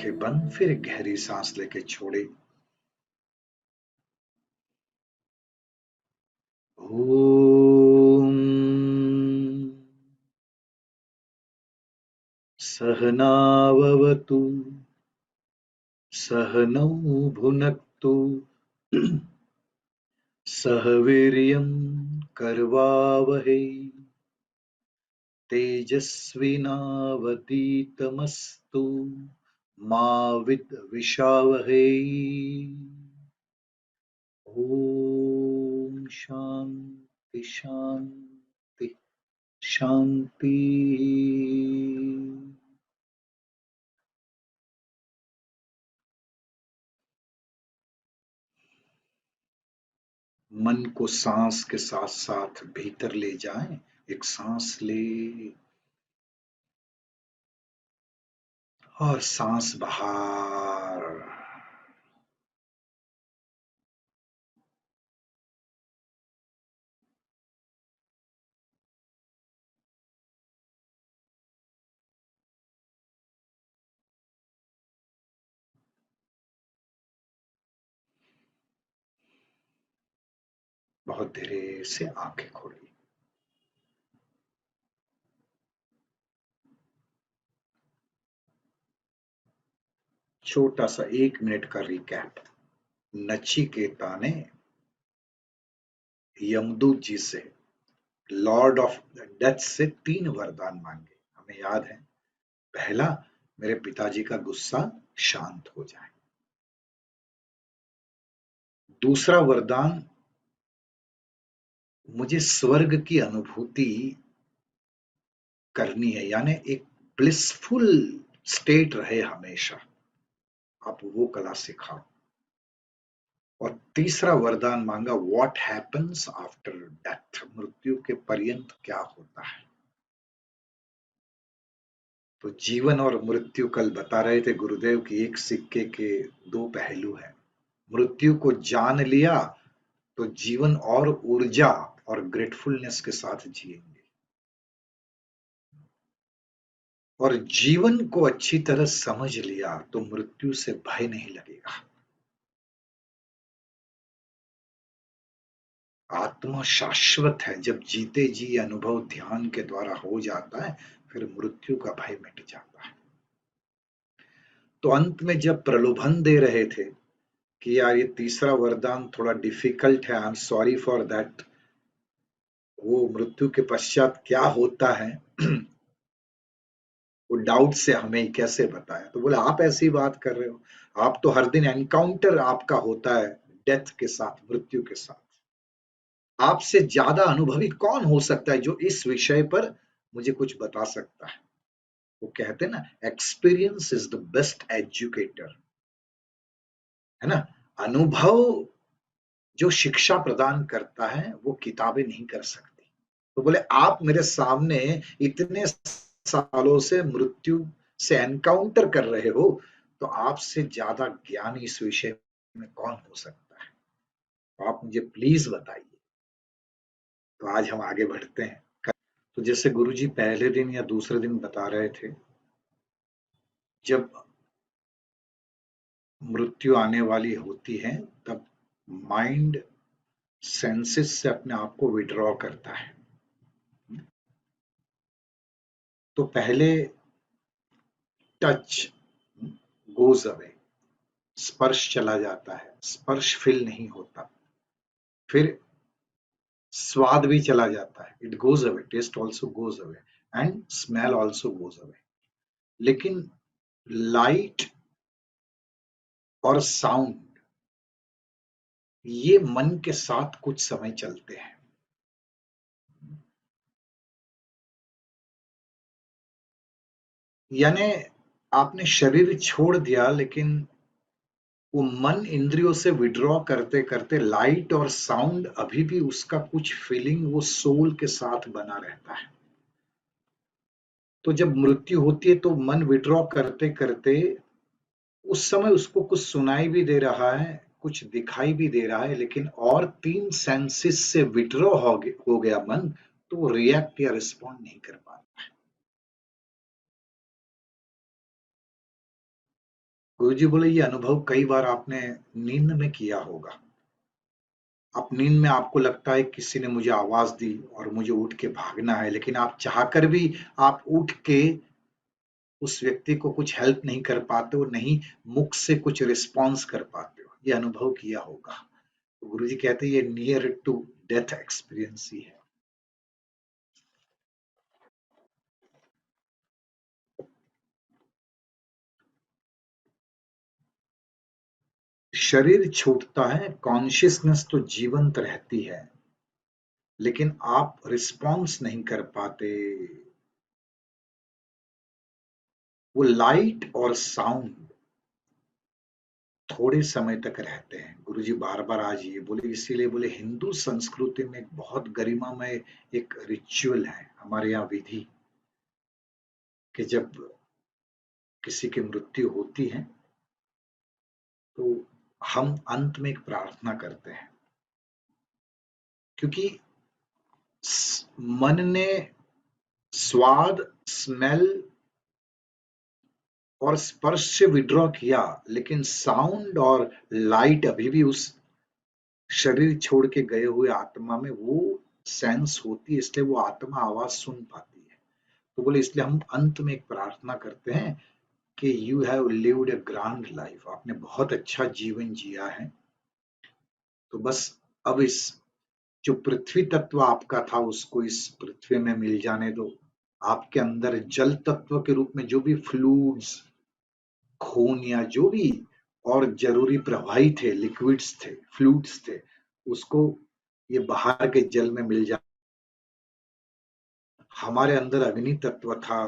आंखें बंद, फिर एक गहरी सांस लेके छोड़े। ओम सहनाववतु सहनौ भुनक्तु सह वीर्यं करवावहै तेजस्विनावधीतमस्तु मा विद्विषावहै। ओम शांति शांति शांति। मन को सांस के साथ साथ भीतर ले जाएं। एक सांस ले और सांस बाहर। बहुत धीरे से आंखें खोली। छोटा सा 1 मिनट का रिकैप। नचिकेता ने यमदूत जी से, लॉर्ड ऑफ डेथ से 3 वरदान मांगे। हमें याद है, पहला, मेरे पिताजी का गुस्सा शांत हो जाए। दूसरा वरदान, मुझे स्वर्ग की अनुभूति करनी है, यानी एक ब्लिसफुल स्टेट रहे हमेशा, आप वो कला सिखाओ। और तीसरा वरदान मांगा, व्हाट हैपन्स आफ्टर डेथ, मृत्यु के पर्यंत क्या होता है। तो जीवन और मृत्यु, कल बता रहे थे गुरुदेव की एक सिक्के के 2 पहलू हैं। मृत्यु को जान लिया तो जीवन और ऊर्जा और ग्रेटफुलनेस के साथ जिएंगे, और जीवन को अच्छी तरह समझ लिया तो मृत्यु से भय नहीं लगेगा। आत्मा शाश्वत है। जब जीते जी अनुभव ध्यान के द्वारा हो जाता है, फिर मृत्यु का भय मिट जाता है। तो अंत में जब प्रलोभन दे रहे थे कि यार ये तीसरा वरदान थोड़ा डिफिकल्ट है, I am sorry for that, वो मृत्यु के पश्चात क्या होता है वो डाउट से हमें कैसे बताया। तो बोले, आप ऐसी बात कर रहे हो, आप तो हर दिन एनकाउंटर आपका होता है डेथ के साथ, मृत्यु के साथ। आपसे ज्यादा अनुभवी कौन हो सकता है जो इस विषय पर मुझे कुछ बता सकता है। वो कहते हैं ना, experience is the best educator, है ना। अनुभव जो शिक्षा प्रदान करता है वो किताबें नहीं कर सकती। तो बोले, आप मेरे सामने इतने सालों से मृत्यु से एनकाउंटर कर रहे हो, तो आपसे ज्यादा ज्ञान इस विषय में कौन हो सकता है। तो आप मुझे प्लीज बताइए। तो आज हम आगे बढ़ते हैं। तो जैसे गुरुजी पहले दिन या दूसरे दिन बता रहे थे, जब मृत्यु आने वाली होती है तब माइंड सेंसेस से अपने आप को विड्रॉ करता है। तो पहले टच गोज अवे, स्पर्श चला जाता है, स्पर्श फील नहीं होता। फिर स्वाद भी चला जाता है, it goes away, taste also goes away and smell also goes away. लेकिन लाइट और साउंड, ये मन के साथ कुछ समय चलते हैं। यानी आपने शरीर छोड़ दिया, लेकिन वो मन इंद्रियों से विड्रॉ करते करते लाइट और साउंड अभी भी उसका कुछ फीलिंग वो सोल के साथ बना रहता है। तो जब मृत्यु होती है तो मन विड्रॉ करते करते उस समय उसको कुछ सुनाई भी दे रहा है, कुछ दिखाई भी दे रहा है, लेकिन और 3 सेंसेस से विड्रॉ हो गया मन, तो वो रिएक्ट या रिस्पॉन्ड नहीं कर पाता। गुरुजी बोले ये अनुभव कई बार आपने नींद में किया होगा। आप नींद में आपको लगता है किसी ने मुझे आवाज दी और मुझे उठ के भागना है, लेकिन आप चाहकर भी आप उठ के उस व्यक्ति को कुछ हेल्प नहीं कर पाते हो, नहीं मुख से कुछ रिस्पॉन्स कर पाते हो। ये अनुभव किया होगा। तो गुरुजी कहते हैं ये नियर टू डेथ एक्सपीरियंस ही है। शरीर छूटता है, कॉन्शियसनेस तो जीवंत रहती है, लेकिन आप रिस्पॉन्स नहीं कर पाते। वो लाइट और साउंड थोड़े समय तक रहते हैं। गुरुजी बार बार आज ये बोले, इसीलिए बोले हिंदू संस्कृति में एक बहुत गरिमामय एक रिचुअल है हमारे यहाँ विधि, कि जब किसी की मृत्यु होती है तो हम अंत में एक प्रार्थना करते हैं, क्योंकि मन ने स्वाद, स्मेल और स्पर्श से विड्रॉ किया, लेकिन साउंड और लाइट अभी भी उस शरीर छोड़ के गए हुए आत्मा में वो सेंस होती है, इसलिए वो आत्मा आवाज सुन पाती है। तो बोले इसलिए हम अंत में एक प्रार्थना करते हैं कि you have lived a grand life, आपने बहुत अच्छा जीवन जिया है। तो बस अब इस जो पृथ्वी तत्व आपका था उसको इस पृथ्वी में मिल जाने दो। आपके अंदर जल तत्व के रूप में जो भी फ्लूइड्स, खून या जो भी और जरूरी प्रवाही थे, लिक्विड्स थे, फ्लूइड्स थे, उसको ये बाहर के जल में मिल जाए। हमारे अंदर अग्नि तत्व था,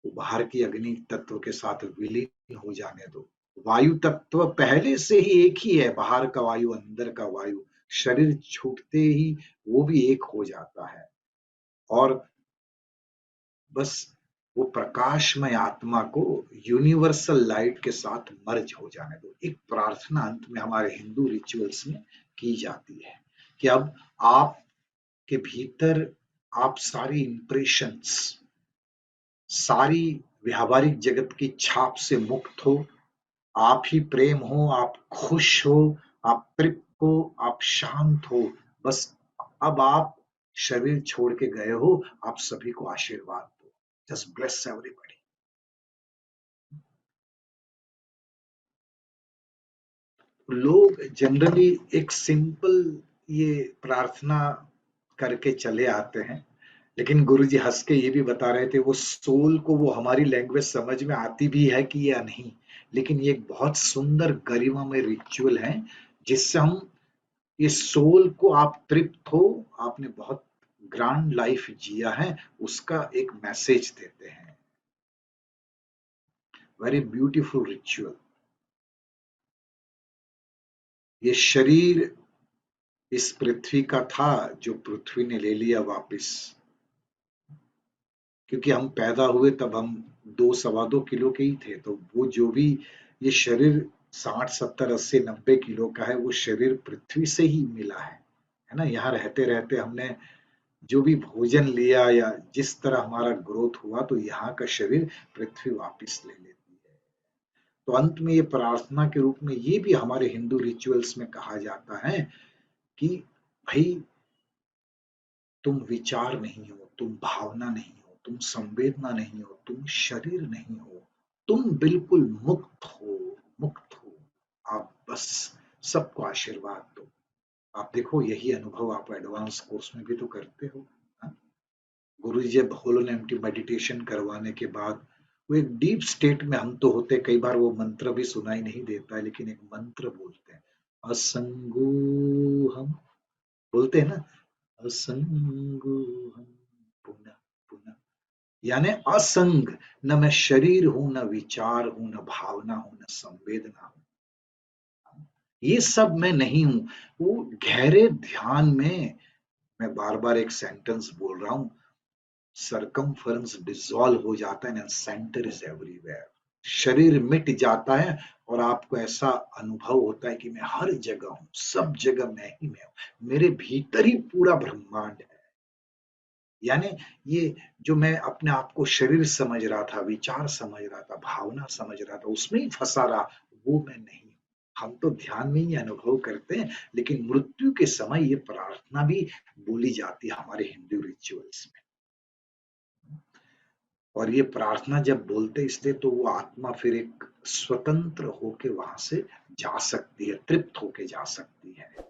वो बाहर की अग्नि तत्व के साथ विलीन हो जाने दो। वायु तत्व पहले से ही एक ही है, बाहर का वायु अंदर का वायु, शरीर छूटते ही वो भी एक हो जाता है। और बस वो प्रकाशमय आत्मा को यूनिवर्सल लाइट के साथ मर्ज हो जाने दो। एक प्रार्थना अंत में हमारे हिंदू रिचुअल्स में की जाती है कि अब आपके भीतर आप सारी इंप्रेशंस, सारी व्यावहारिक जगत की छाप से मुक्त हो। आप ही प्रेम हो, आप खुश हो, आप तृप्त हो, आप शांत हो। बस अब आप शरीर छोड़ के गए हो, आप सभी को आशीर्वाद दो। Just bless everybody. लोग जनरली एक सिंपल ये प्रार्थना करके चले आते हैं, लेकिन गुरुजी हंस के ये भी बता रहे थे वो सोल को वो हमारी लैंग्वेज समझ में आती भी है कि या नहीं, लेकिन ये एक बहुत सुंदर गरिमा में रिचुअल है जिससे हम ये सोल को आप तृप्त हो, आपने बहुत ग्रांड लाइफ जिया है, उसका एक मैसेज देते हैं। Very beautiful ritual. ये शरीर इस पृथ्वी का था जो पृथ्वी ने ले लिया वापस, क्योंकि हम पैदा हुए तब हम 2 सवा 2 किलो के ही थे, तो वो जो भी ये शरीर 60 70 80 90 किलो का है, वो शरीर पृथ्वी से ही मिला है ना। यहाँ रहते रहते हमने जो भी भोजन लिया या जिस तरह हमारा ग्रोथ हुआ, तो यहाँ का शरीर पृथ्वी वापस ले लेती है। तो अंत में ये प्रार्थना के रूप में ये भी हमारे हिंदू रिचुअल्स में कहा जाता है कि भाई तुम विचार नहीं हो, तुम भावना नहीं हो, तुम संवेदना नहीं हो, तुम शरीर नहीं हो, तुम बिल्कुल मुक्त हो, मुक्त हो। आप बस सबको आशीर्वाद दो। आप देखो यही अनुभव आप एडवांस कोर्स में भी तो करते हो। हाँ? गुरु जी जब होलो एम्प्टी मेडिटेशन करवाने के बाद वो एक डीप स्टेट में हम तो होते, कई बार वो मंत्र भी सुनाई नहीं देता है, लेकिन एक मंत्र बोलते हैं, असंगो हम, बोलते हैं ना, असंगोहम पुनः पुनः, यानी असंग, न मैं शरीर हूं, न विचार हूं, न भावना हूं, न संवेदना हूं, ये सब मैं नहीं हूं। वो गहरे ध्यान में मैं बार बार एक सेंटेंस बोल रहा हूं, सरकमफरेंस डिसॉल्व हो जाता है एंड सेंटर इज एवरीवेयर। शरीर मिट जाता है और आपको ऐसा अनुभव होता है कि मैं हर जगह हूं, सब जगह मैं ही मैं हूं, मेरे भीतर ही पूरा ब्रह्मांड है। यानी ये जो मैं अपने आप को शरीर समझ रहा था, विचार समझ रहा था, भावना समझ रहा था, उसमें ही फंसा रहा, वो मैं नहीं। हम तो ध्यान में ही अनुभव करते हैं, लेकिन मृत्यु के समय ये प्रार्थना भी बोली जाती है हमारे हिंदू रिचुअल्स में। और ये प्रार्थना जब बोलते इसलिए तो वो आत्मा फिर एक स्वतंत्र होके वहां से जा सकती है, तृप्त होके जा सकती है।